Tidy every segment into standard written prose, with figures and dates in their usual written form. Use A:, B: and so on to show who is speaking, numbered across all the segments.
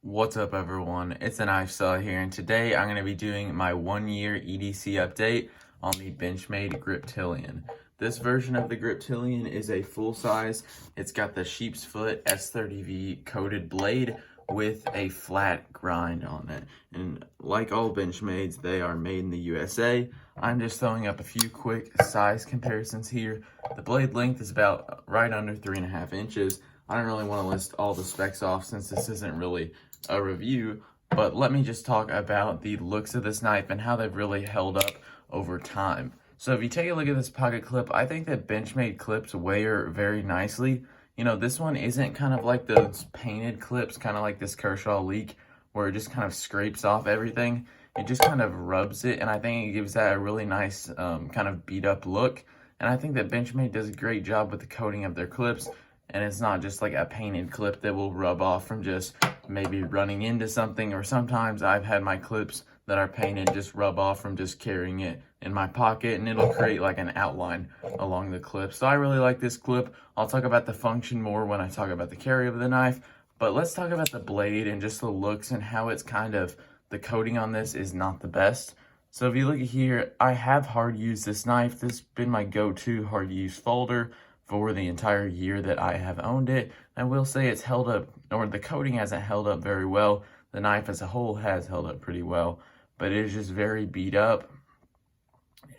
A: What's up everyone, it's a Knife Seller here, and today I'm going to be doing my 1-year EDC update on the Benchmade Griptilian. This version of the Griptilian is a full size. It's got the sheep's foot S30V coated blade with a flat grind on it. And like all Benchmades, they are made in the USA. I'm just throwing up a few quick size comparisons here. The blade length is about right under 3.5 inches. I don't really want to list all the specs off since this isn't really a review, but let me just talk about the looks of this knife and how they've really held up over time. So if you take a look at this pocket clip, I think that Benchmade clips wear very nicely. You know, this one isn't kind of like those painted clips, kind of like this Kershaw leak, where it just kind of scrapes off everything. It just kind of rubs it, and I think it gives that a really nice kind of beat up look. And I think that Benchmade does a great job with the coating of their clips, and it's not just like a painted clip that will rub off from just maybe running into something, or sometimes I've had my clips that are painted just rub off from just carrying it in my pocket, and it'll create like an outline along the clip. So I really like this clip. I'll talk about the function more when I talk about the carry of the knife, but let's talk about the blade and just the looks and how it's kind of, the coating on this is not the best. So if you look at here, I have hard used this knife. This has been my go-to hard use folder for the entire year that I have owned it. I will say it's held up, or the coating hasn't held up very well. The knife as a whole has held up pretty well, but it is just very beat up.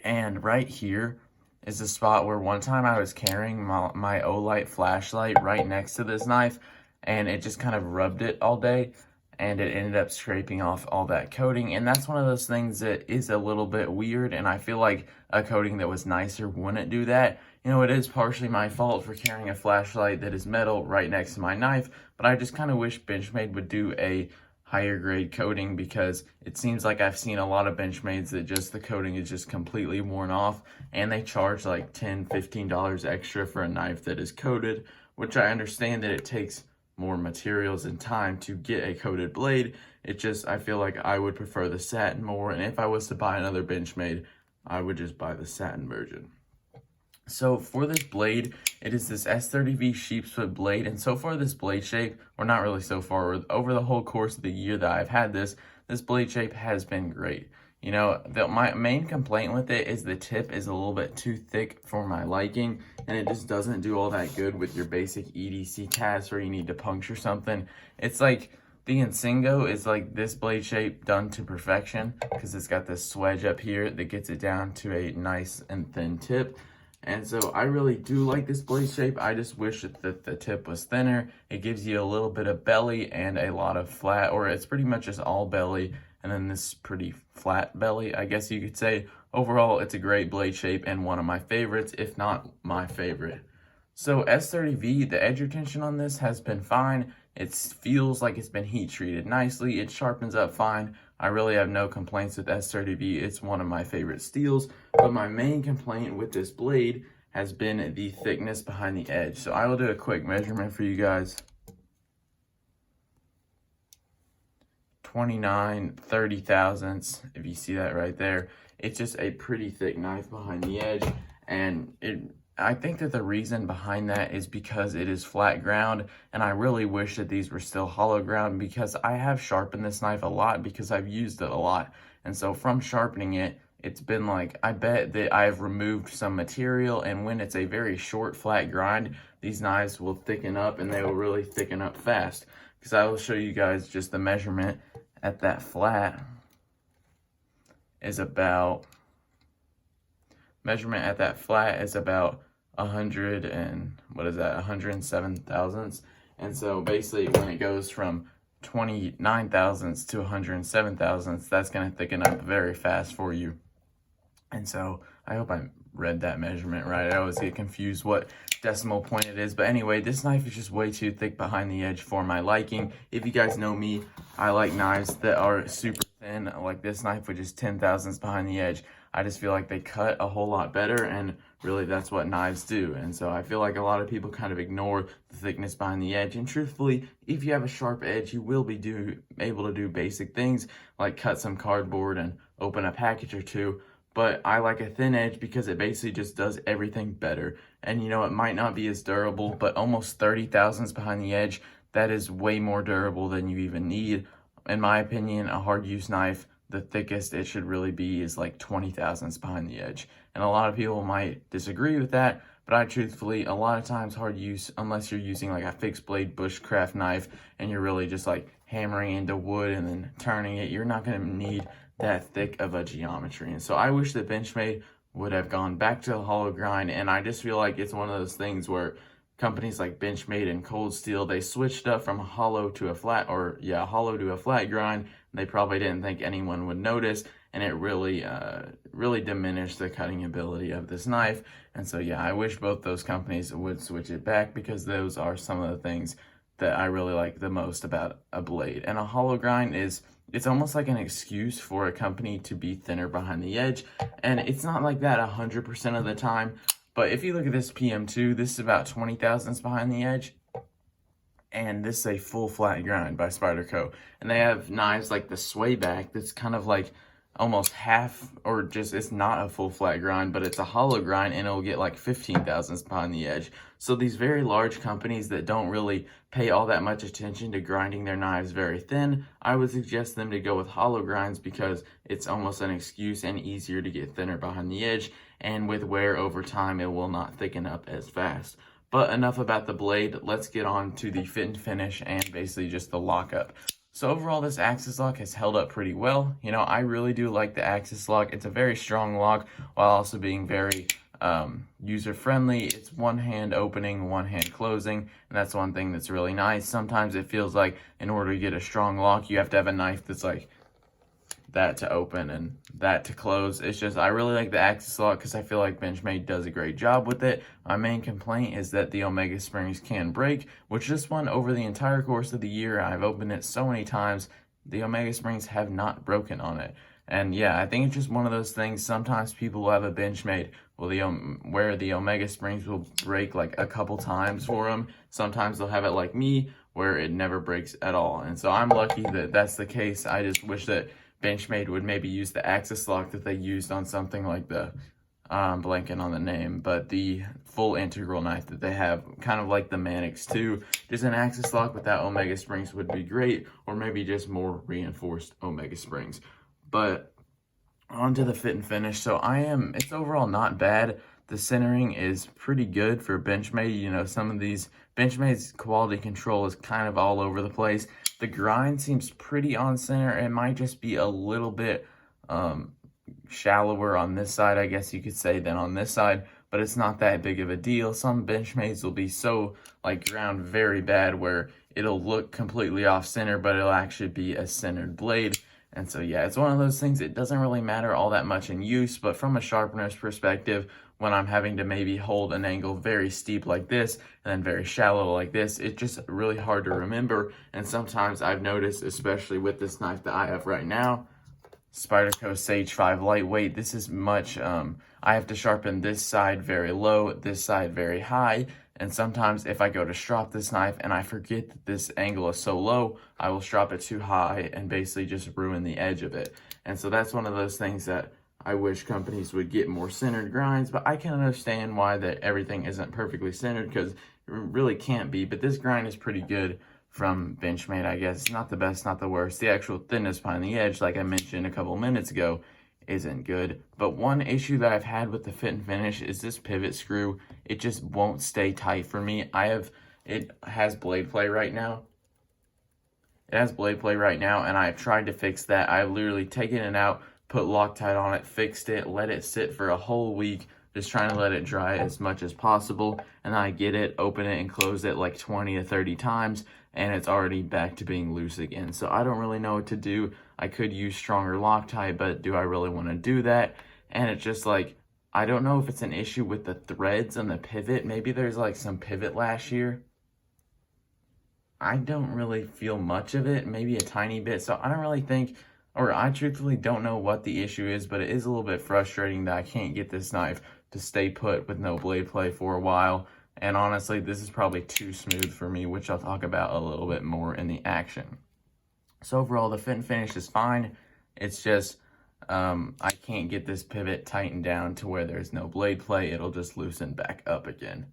A: And right here is the spot where one time I was carrying my Olight flashlight right next to this knife, and it just kind of rubbed it all day, and it ended up scraping off all that coating. And that's one of those things that is a little bit weird, and I feel like a coating that was nicer wouldn't do that. You know, it is partially my fault for carrying a flashlight that is metal right next to my knife, but I just kind of wish Benchmade would do a higher grade coating, because it seems like I've seen a lot of Benchmades that just the coating is just completely worn off, and they charge like $10-15 extra for a knife that is coated, which I understand that it takes more materials and time to get a coated blade. It just, I feel like I would prefer the satin more, and if I was to buy another Benchmade, I would just buy the satin version. So for this blade, it is this S30V sheepsfoot blade, and so far this blade shape, or not really so far, over the whole course of the year that I've had this blade shape has been great. You know, my main complaint with it is the tip is a little bit too thick for my liking, and it just doesn't do all that good with your basic EDC tasks where you need to puncture something. It's like the Insingo is like this blade shape done to perfection, because it's got this swedge up here that gets it down to a nice and thin tip. And so I really do like this blade shape. I just wish that the tip was thinner. It gives you a little bit of belly and a lot of flat, or it's pretty much just all belly, and then this pretty flat belly, I guess you could say. Overall, it's a great blade shape and one of my favorites, if not my favorite. So S30V, the edge retention on this has been fine. It feels like it's been heat treated nicely. It sharpens up fine. I really have no complaints with S30V. It's one of my favorite steels, but my main complaint with this blade has been the thickness behind the edge. So I will do a quick measurement for you guys. 29/30 thousandths, if you see that right there. It's just a pretty thick knife behind the edge, and I think that the reason behind that is because it is flat ground, and I really wish that these were still hollow ground, because I have sharpened this knife a lot because I've used it a lot. And so from sharpening it, it's been like, I bet that I've removed some material, and when it's a very short flat grind, these knives will thicken up, and they will really thicken up fast. Because I will show you guys just the measurement at that flat is about, 107 thousandths. And so basically when it goes from 29 thousandths to 107 thousandths, that's going to thicken up very fast for you. And so I hope I read that measurement right. I always get confused what decimal point it is. But anyway, this knife is just way too thick behind the edge for my liking. If you guys know me, I like knives that are super thin, like this knife with just 10 thousandths behind the edge. I just feel like they cut a whole lot better, and really that's what knives do. And so I feel like a lot of people kind of ignore the thickness behind the edge, and truthfully, if you have a sharp edge, you will be able to do basic things like cut some cardboard and open a package or two. But I like a thin edge because it basically just does everything better. And you know, it might not be as durable, but almost 30 thousandths behind the edge, that is way more durable than you even need. In my opinion, a hard use knife, the thickest it should really be is like 20 thousandths behind the edge. And a lot of people might disagree with that, but I truthfully, a lot of times hard use, unless you're using like a fixed blade bushcraft knife and you're really just like hammering into wood and then turning it, you're not going to need that thick of a geometry. And so I wish that Benchmade would have gone back to the hollow grind, and I just feel like it's one of those things where companies like Benchmade and Cold Steel, they switched up from a hollow to a flat, hollow to a flat grind. They probably didn't think anyone would notice, and it really diminished the cutting ability of this knife. And so yeah, I wish both those companies would switch it back, because those are some of the things that I really like the most about a blade. And a hollow grind it's almost like an excuse for a company to be thinner behind the edge, and it's not like that 100% of the time. But if you look at this PM2, this is about 20 thousandths behind the edge, and this is a full flat grind by Spyderco. And they have knives like the sway back that's kind of like almost half, or just, it's not a full flat grind, but it's a hollow grind, and it'll get like 15 thousandths behind the edge. So these very large companies that don't really pay all that much attention to grinding their knives very thin, I would suggest them to go with hollow grinds, because it's almost an excuse and easier to get thinner behind the edge, and with wear over time, it will not thicken up as fast. But enough about the blade, let's get on to the fit and finish and basically just the lockup. So overall, this axis lock has held up pretty well. You know, I really do like the axis lock. It's a very strong lock while also being very user-friendly. It's one hand opening, one hand closing, and that's one thing that's really nice. Sometimes it feels like in order to get a strong lock, you have to have a knife that's like that to open and that to close. It's just, I really like the axis lock because I feel like Benchmade does a great job with it. My main complaint is that the Omega springs can break, which this one, over the entire course of the year, I've opened it so many times, the Omega springs have not broken on it. And yeah, I think it's just one of those things. Sometimes people will have a Benchmade where the Omega springs will break like a couple times for them. Sometimes they'll have it like me, where it never breaks at all. And so I'm lucky that that's the case. I just wish that Benchmade would maybe use the axis lock that they used on something like the, blanking on the name, but the full integral knife that they have, kind of like the Manix 2. Just an axis lock without Omega springs would be great, or maybe just more reinforced Omega springs. But on to the fit and finish. So it's overall not bad. The centering is pretty good for Benchmade. You know, some of these, Benchmade's quality control is kind of all over the place. The grind seems pretty on center. It might just be a little bit shallower on this side, I guess you could say, than on this side, but it's not that big of a deal. Some Benchmades will be so like ground very bad where it'll look completely off center, but it'll actually be a centered blade. And so yeah, it's one of those things, it doesn't really matter all that much in use, but from a sharpener's perspective, when I'm having to maybe hold an angle very steep like this and then very shallow like this, it's just really hard to remember. And sometimes I've noticed, especially with this knife that I have right now, Spyderco Sage 5 Lightweight, this is much, I have to sharpen this side very low, this side very high. And sometimes if I go to strop this knife and I forget that this angle is so low, I will strop it too high and basically just ruin the edge of it. And so that's one of those things that I wish companies would get more centered grinds, but I can understand why that everything isn't perfectly centered, because it really can't be. But this grind is pretty good from Benchmade, I guess. It's not the best, not the worst. The actual thinness behind the edge, like I mentioned a couple minutes ago, isn't good. But one issue that I've had with the fit and finish is this pivot screw. It just won't stay tight for me. It has blade play right now. It has blade play right now, and I've tried to fix that. I've literally taken it out, put Loctite on it, fixed it, let it sit for a whole week, just trying to let it dry as much as possible. And then I get it, open it, and close it like 20 to 30 times, and it's already back to being loose again. So I don't really know what to do. I could use stronger Loctite, but do I really want to do that? And it's just like, I don't know if it's an issue with the threads and the pivot. Maybe there's like some pivot lash here. I don't really feel much of it, maybe a tiny bit. So I don't really think, or I truthfully don't know what the issue is, but it is a little bit frustrating that I can't get this knife to stay put with no blade play for a while. And honestly, this is probably too smooth for me, which I'll talk about a little bit more in the action. So overall, the fit and finish is fine. It's just, I can't get this pivot tightened down to where there's no blade play. It'll just loosen back up again.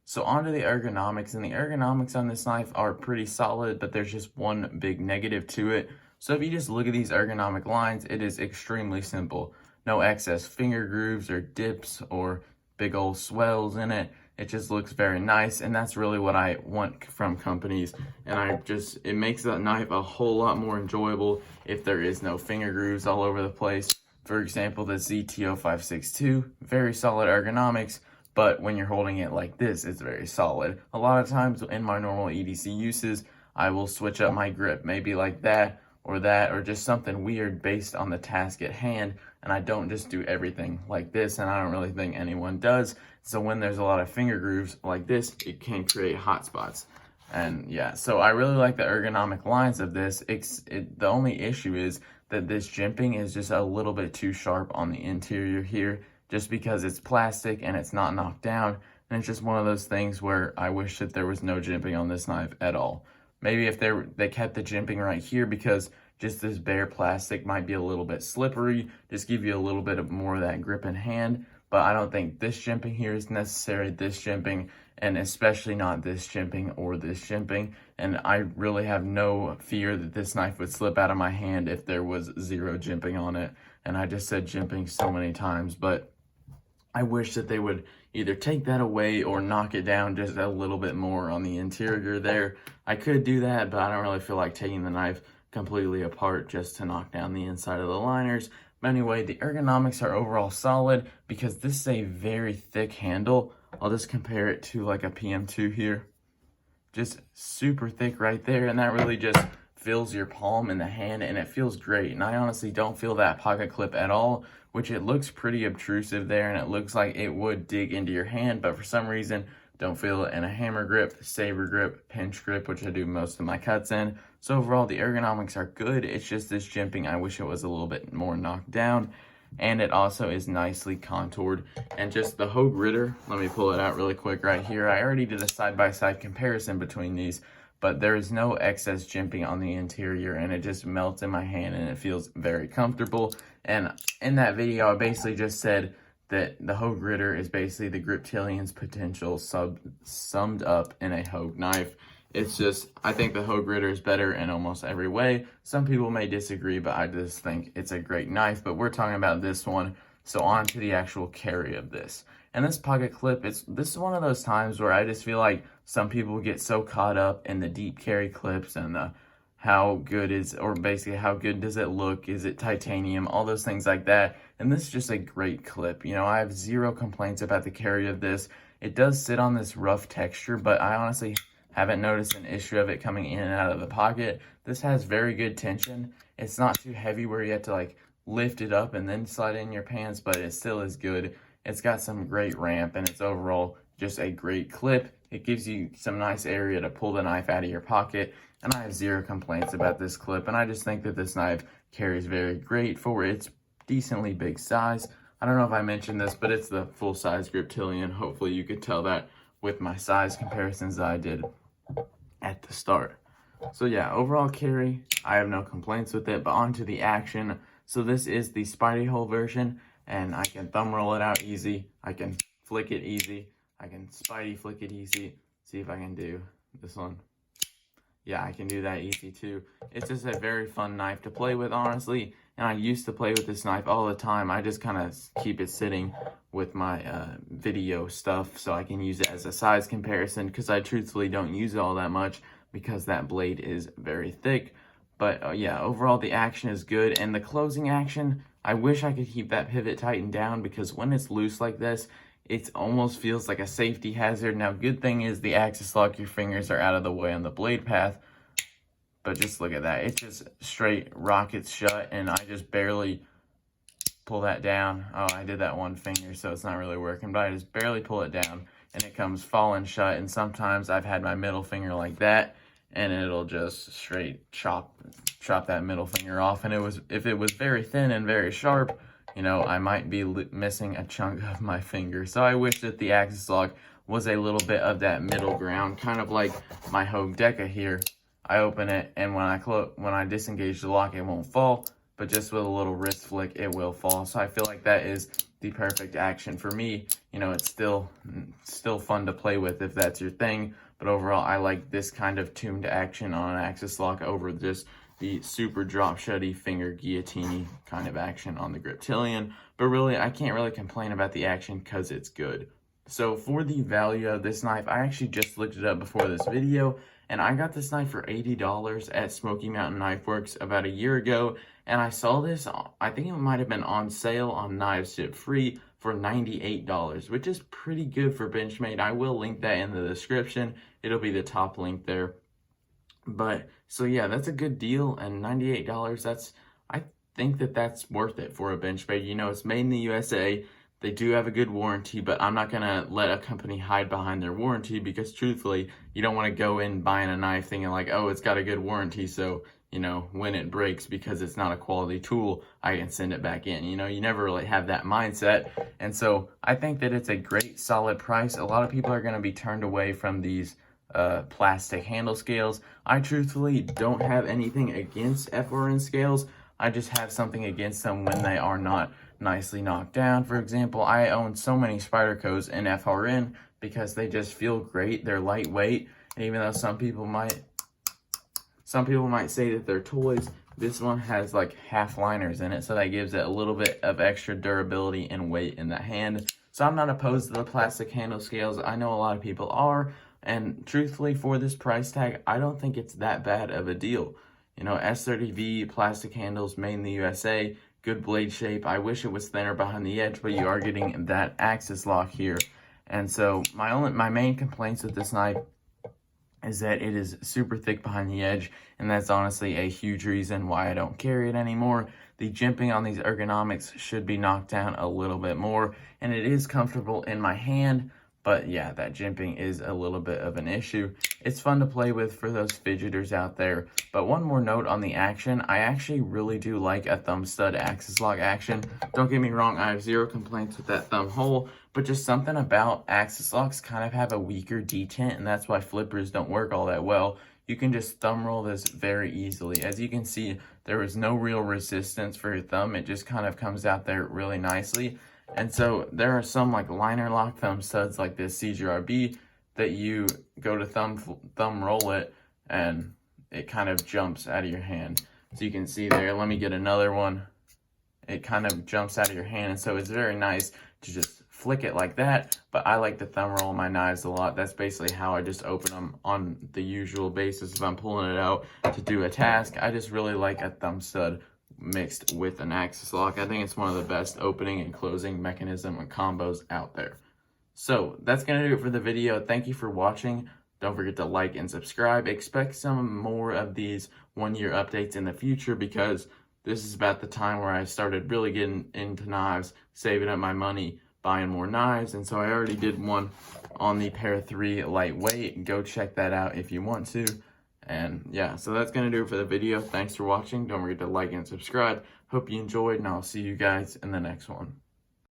A: So onto the ergonomics, and the ergonomics on this knife are pretty solid, but there's just one big negative to it. So if you just look at these ergonomic lines, it is extremely simple. No excess finger grooves or dips or big old swells in it. It just looks very nice, and that's really what I want from companies. And it makes that knife a whole lot more enjoyable if there is no finger grooves all over the place. For example, the ZTO562, very solid ergonomics, but when you're holding it like this, it's very solid. A lot of times in my normal EDC uses, I will switch up my grip, maybe like that, or just something weird based on the task at hand, and I don't just do everything like this, and I don't really think anyone does. So when there's a lot of finger grooves like this, it can create hot spots. And yeah, so I really like the ergonomic lines of this. The only issue is that this jimping is just a little bit too sharp on the interior here, just because it's plastic and it's not knocked down. And it's just one of those things where I wish that there was no jimping on this knife at all. Maybe if they kept the jimping right here, because just this bare plastic might be a little bit slippery, just give you a little bit of more of that grip in hand. But I don't think this jimping here is necessary, this jimping, and especially not this jimping or this jimping. And I really have no fear that this knife would slip out of my hand if there was zero jimping on it. And I just said jimping so many times, but I wish that they would either take that away or knock it down just a little bit more on the interior there. I could do that, but I don't really feel like taking the knife completely apart just to knock down the inside of the liners. But anyway, the ergonomics are overall solid because this is a very thick handle. I'll just compare it to like a PM2 here. Just super thick right there, and that really just fills your palm in the hand, and it feels great. And I honestly don't feel that pocket clip at all, which it looks pretty obtrusive there, and it looks like it would dig into your hand, but for some reason, don't feel it in a hammer grip, saber grip, pinch grip, which I do most of my cuts in. So overall, the ergonomics are good. It's just this jimping, I wish it was a little bit more knocked down. And it also is nicely contoured. And just the Hogue Ritter, let me pull it out really quick right here. I already did a side-by-side comparison between these, but there is no excess jimping on the interior, and it just melts in my hand, and it feels very comfortable. And in that video, I basically just said that the Hogue Ritter is basically the Griptilian's potential summed up in a Hogue knife. It's just, I think the Hogue Ritter is better in almost every way. Some people may disagree, but I just think it's a great knife. But we're talking about this one, so on to the actual carry of this. And this pocket clip, this is one of those times where I just feel like some people get so caught up in the deep carry clips and the how good does it look, is it titanium, all those things like that. And this is just a great clip. You know, I have zero complaints about the carry of this. It does sit on this rough texture, but I honestly haven't noticed an issue of it coming in and out of the pocket. This has very good tension. It's not too heavy where you have to like lift it up and then slide it in your pants, but it still is good. It's got some great ramp, and it's overall just a great clip. It gives you some nice area to pull the knife out of your pocket, and I have zero complaints about this clip, and I just think that this knife carries very great for its decently big size. I don't know if I mentioned this, but it's the full-size Griptilian. Hopefully you could tell that with my size comparisons that I did at the start. So yeah, overall carry, I have no complaints with it, but on to the action. So this is the Spidey hole version, and I can thumb roll it out easy. I can flick it easy. I can Spidey flick it easy. See if I can do this one. Yeah, I can do that easy too. It's just a very fun knife to play with, honestly. And I used to play with this knife all the time. I just kind of keep it sitting with my video stuff so I can use it as a size comparison, because I truthfully don't use it all that much because that blade is very thick. But yeah, overall the action is good, and the closing action, I wish I could keep that pivot tightened down, because when it's loose like this, it almost feels like a safety hazard. Now, good thing is the axis lock, your fingers are out of the way on the blade path, but just look at that. It just straight rockets shut, and I just barely pull that down. Oh, I did that one finger, so it's not really working, but I just barely pull it down, and it comes falling shut. And sometimes I've had my middle finger like that, and it'll just straight chop that middle finger off. And if it was very thin and very sharp, you know, I might be missing a chunk of my finger. So I wish that the axis lock was a little bit of that middle ground, kind of like my Hogue Deca here. I open it, and when I disengage the lock, it won't fall, but just with a little wrist flick, it will fall. So I feel like that is the perfect action for me. You know, it's still fun to play with if that's your thing, but overall I like this kind of tuned action on an axis lock over just the super drop shutty finger guillotine kind of action on the Griptilian. But really, I can't really complain about the action because it's good. So for the value of this knife, I actually just looked it up before this video, and I got this knife for $80 at Smoky Mountain Knife Works about a year ago, and I saw this, I think it might have been on sale on Knives Ship Free for $98, which is pretty good for Benchmade. I will link that in the description. It'll be the top link there. But so yeah, that's a good deal, and $98, I think that's worth it for a Benchmade. You know, it's made in the USA. They do have a good warranty, but I'm not gonna let a company hide behind their warranty, because truthfully, you don't want to go in buying a knife thinking like, oh, it's got a good warranty, so you know, when it breaks because it's not a quality tool, I can send it back in. You know, you never really have that mindset. And so I think that it's a great solid price. A lot of people are going to be turned away from these plastic handle scales. I truthfully don't have anything against FRN scales. I just have something against them when they are not nicely knocked down. For example, I own so many Spydercos in FRN because they just feel great. They're lightweight, and even though some people might say that they're toys, this one has like half liners in it, so that gives it a little bit of extra durability and weight in the hand. So I'm not opposed to the plastic handle scales. I know a lot of people are, and truthfully, for this price tag, I don't think it's that bad of a deal. You know, S30V plastic handles made in the USA, good blade shape. I wish it was thinner behind the edge, but you are getting that axis lock here. And so my main complaints with this knife is that it is super thick behind the edge, and that's honestly a huge reason why I don't carry it anymore. The jimping on these Ergonomics should be knocked down a little bit more, and it is comfortable in my hand, but yeah, that jimping is a little bit of an issue. It's fun to play with for those fidgeters out there. But one more note on the action, I actually really do like a thumb stud axis lock action. Don't get me wrong, I have zero complaints with that thumb hole, but just something about axis locks kind of have a weaker detent, and that's why flippers don't work all that well. You can just thumb roll this very easily. As you can see, there is no real resistance for your thumb. It just kind of comes out there really nicely. And so there are some like liner lock thumb studs like this CGRB that you go to thumb roll it, and it kind of jumps out of your hand. So you can see there, let me get another one. It kind of jumps out of your hand, and so it's very nice to just flick it like that. But I like to thumb roll my knives a lot. That's basically how I just open them on the usual basis if I'm pulling it out to do a task. I just really like a thumb stud mixed with an axis lock. I think it's one of the best opening and closing mechanism and combos out there. So that's gonna do it for the video. Thank you for watching. Don't forget to like and subscribe. Expect some more of these 1 year updates in the future, because this is about the time where I started really getting into knives, saving up my money, buying more knives. And so I already did one on the Para 3 lightweight. Go check that out if you want to. And yeah, so that's going to do it for the video. Thanks for watching. Don't forget to like and subscribe. Hope you enjoyed, and I'll see you guys in the next one.